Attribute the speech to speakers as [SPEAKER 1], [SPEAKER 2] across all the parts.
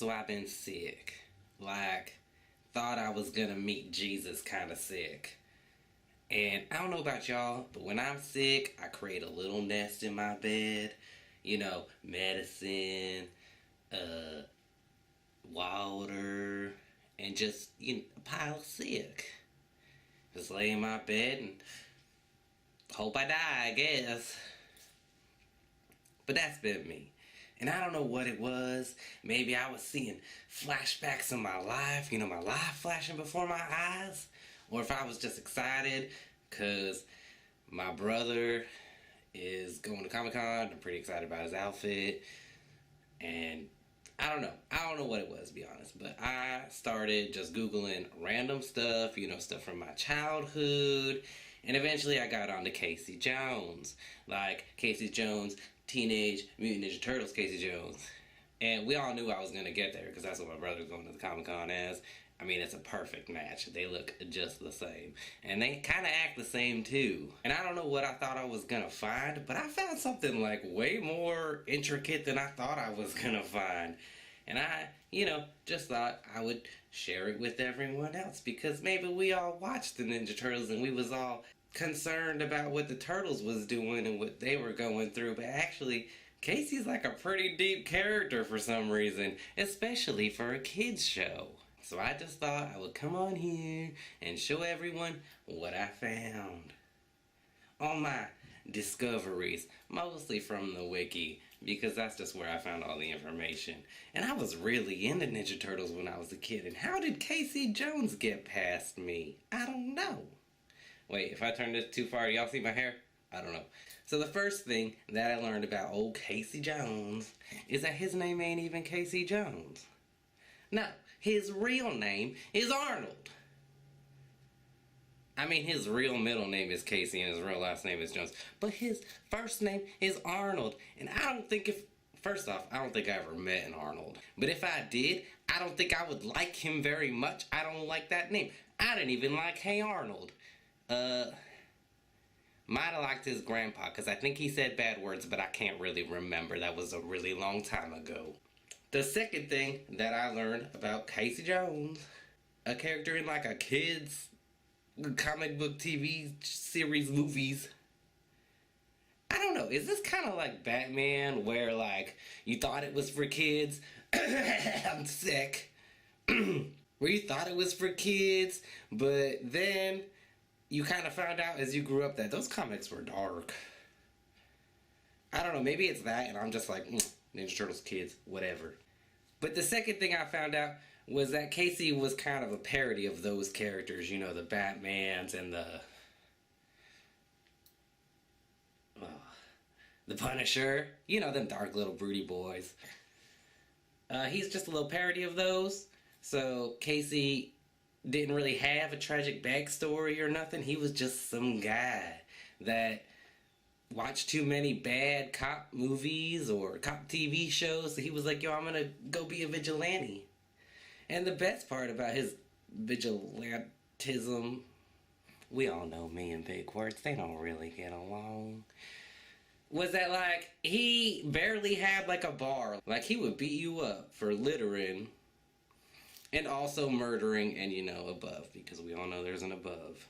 [SPEAKER 1] So I've been sick. Like, thought I was gonna meet Jesus kind of sick. And I don't know about y'all, but when I'm sick, I create a little nest in my bed. You know, medicine, uh, water, and just, a pile of sick. Just lay in my bed and hope I die, I guess. But that's been me. And I don't know what it was. Maybe I was seeing flashbacks of my life, my life flashing before my eyes. Or if I was just excited because my brother is going to Comic-Con. I'm pretty excited about his outfit. And I don't know. I don't know what it was, to be honest. But I started just Googling random stuff, stuff from my childhood. And eventually I got onto Casey Jones. Like Casey Jones, Teenage Mutant Ninja Turtles Casey Jones. And we all knew I was going to get there because that's what my brother was going to the Comic-Con as. I mean, it's a perfect match. They look just the same. And they kind of act the same, too. And I don't know what I thought I was going to find, but I found something, like, way more intricate than I thought I was going to find. And I, just thought I would share it with everyone else because maybe we all watched the Ninja Turtles and we was all concerned about what the Turtles was doing and what they were going through. But actually, Casey's like a pretty deep character for some reason, especially for a kid's show. So I just thought I would come on here and show everyone what I found. All my discoveries, mostly from the wiki, because that's just where I found all the information. And I was really into Ninja Turtles when I was a kid, and how did Casey Jones get past me? I don't know. Wait, if I turn this too far, y'all see my hair? I don't know. So the first thing that I learned about old Casey Jones is that his name ain't even Casey Jones. No, his real name is Arnold. I mean, his real middle name is Casey and his real last name is Jones. But his first name is Arnold. And I don't think first off, I don't think I ever met an Arnold. But if I did, I don't think I would like him very much. I don't like that name. I didn't even like Hey Arnold. Might have liked his grandpa, because I think he said bad words, but I can't really remember. That was a really long time ago. The second thing that I learned about Casey Jones, a character in like a kid's comic book TV series movies. I don't know, is this kind of like Batman, where like you thought it was for kids? I'm sick. Where you thought it was for kids, but then you kind of found out as you grew up that those comics were dark. I don't know, maybe it's that and I'm just like, Ninja Turtles kids, whatever. But the second thing I found out was that Casey was kind of a parody of those characters, the Batmans and the Punisher, them dark little broody boys. He's just a little parody of those. So Casey didn't really have a tragic backstory or nothing. He was just some guy that watched too many bad cop movies or cop TV shows. So he was like, yo, I'm gonna go be a vigilante. And the best part about his vigilantism, we all know me and big words, they don't really get along, was that like he barely had like a bar. Like he would beat you up for littering and also murdering and above, because we all know there's an above.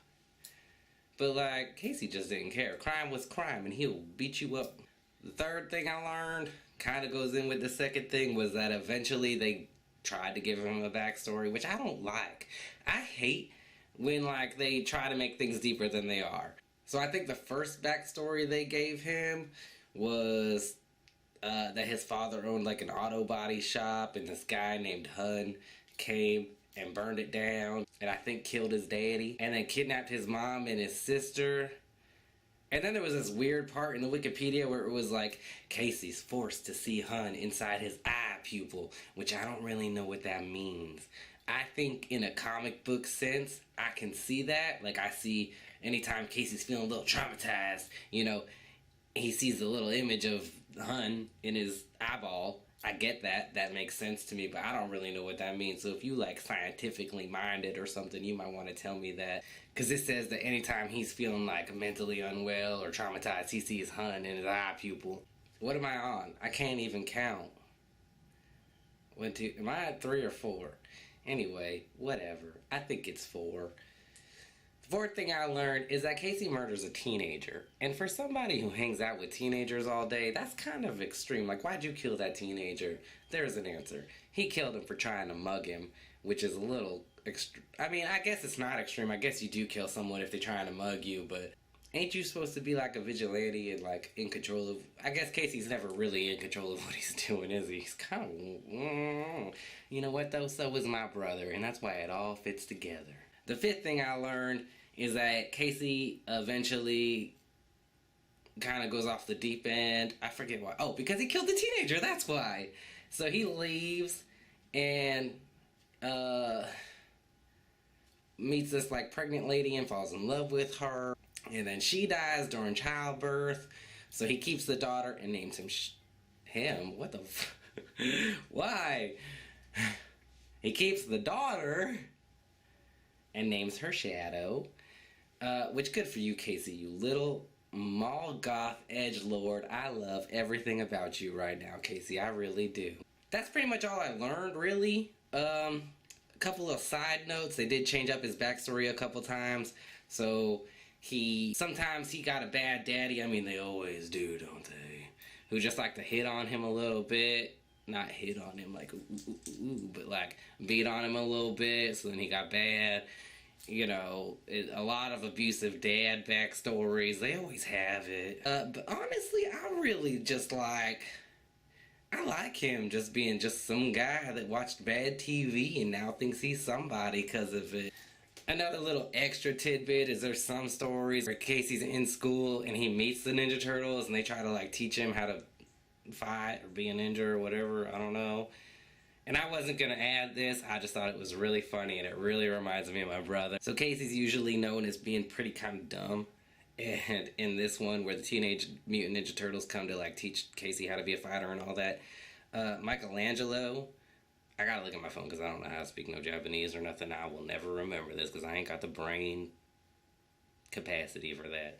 [SPEAKER 1] But like Casey just didn't care. Crime was crime and he'll beat you up. The third thing I learned kind of goes in with the second thing, was that eventually they tried to give him a backstory, which I don't like. I hate when like they try to make things deeper than they are. So I think the first backstory they gave him was that his father owned like an auto body shop and this guy named Hun came and burned it down and I think killed his daddy and then kidnapped his mom and his sister. And then there was this weird part in the Wikipedia where it was like, Casey's forced to see Hun inside his eye pupil, which I don't really know what that means. I think in a comic book sense, I can see that. Like I see anytime Casey's feeling a little traumatized, he sees a little image of Hun in his eyeball. I get that. That makes sense to me, but I don't really know what that means. So if you like scientifically minded or something, you might want to tell me that. Because it says that anytime he's feeling like mentally unwell or traumatized, he sees Hun in his eye pupil. What am I on? I can't even count. 1, 2. Am I at 3 or 4? Anyway, whatever. I think it's 4. The fourth thing I learned is that Casey murders a teenager. And for somebody who hangs out with teenagers all day, that's kind of extreme. Like, why'd you kill that teenager? There's an answer. He killed him for trying to mug him, which is a little extreme. I mean, I guess it's not extreme. I guess you do kill someone if they're trying to mug you, but ain't you supposed to be like a vigilante and like in control of... I guess Casey's never really in control of what he's doing, is he? He's kind of... You know what, though? So is my brother, and that's why it all fits together. The fifth thing I learned is that Casey eventually kind of goes off the deep end. I forget why. Oh, because he killed the teenager, that's why. So he leaves and meets this like pregnant lady and falls in love with her. And then she dies during childbirth. So he keeps the daughter and names him. What the why? He keeps the daughter and names her Shadow. Which good for you, Casey, you little mall goth edgelord. I love everything about you right now, Casey. I really do. That's pretty much all I learned, really. A couple of side notes. They did change up his backstory a couple times. So sometimes he got a bad daddy. I mean, they always do, don't they? Who just like to hit on him a little bit. Not hit on him like ooh, but like beat on him a little bit. So then he got bad. You know, a lot of abusive dad backstories. They always have it. But honestly, I really just I like him just being just some guy that watched bad TV and now thinks he's somebody because of it. Another little extra tidbit is there's some stories where Casey's in school and he meets the Ninja Turtles and they try to like teach him how to fight or be a ninja or whatever. I don't know. And I wasn't going to add this, I just thought it was really funny and it really reminds me of my brother. So Casey's usually known as being pretty kind of dumb. And in this one where the Teenage Mutant Ninja Turtles come to like teach Casey how to be a fighter and all that, Michelangelo, I gotta look at my phone because I don't know how to speak no Japanese or nothing. I will never remember this because I ain't got the brain capacity for that.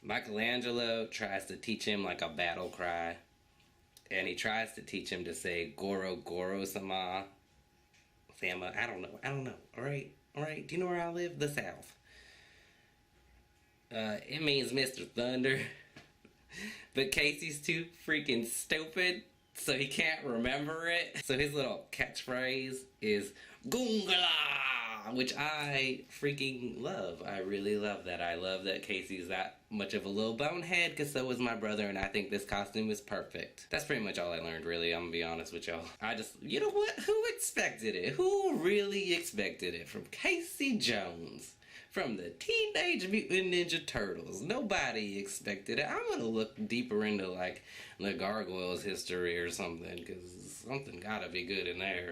[SPEAKER 1] Michelangelo tries to teach him like a battle cry. And he tries to teach him to say Goro Goro Sama. I don't know. Alright? Do you know where I live? The South. It means Mr. Thunder. But Casey's too freaking stupid, so he can't remember it. So his little catchphrase is Goongala, which I freaking love. I really love that. I love that Casey's that much of a little bonehead, because so was my brother, and I think this costume is perfect. That's pretty much all I learned, really. I'm gonna be honest with y'all. You know what? Who expected it? Who really expected it from Casey Jones? From the Teenage Mutant Ninja Turtles. Nobody expected it. I'm gonna look deeper into, like, the Gargoyles history or something, because something gotta be good in there.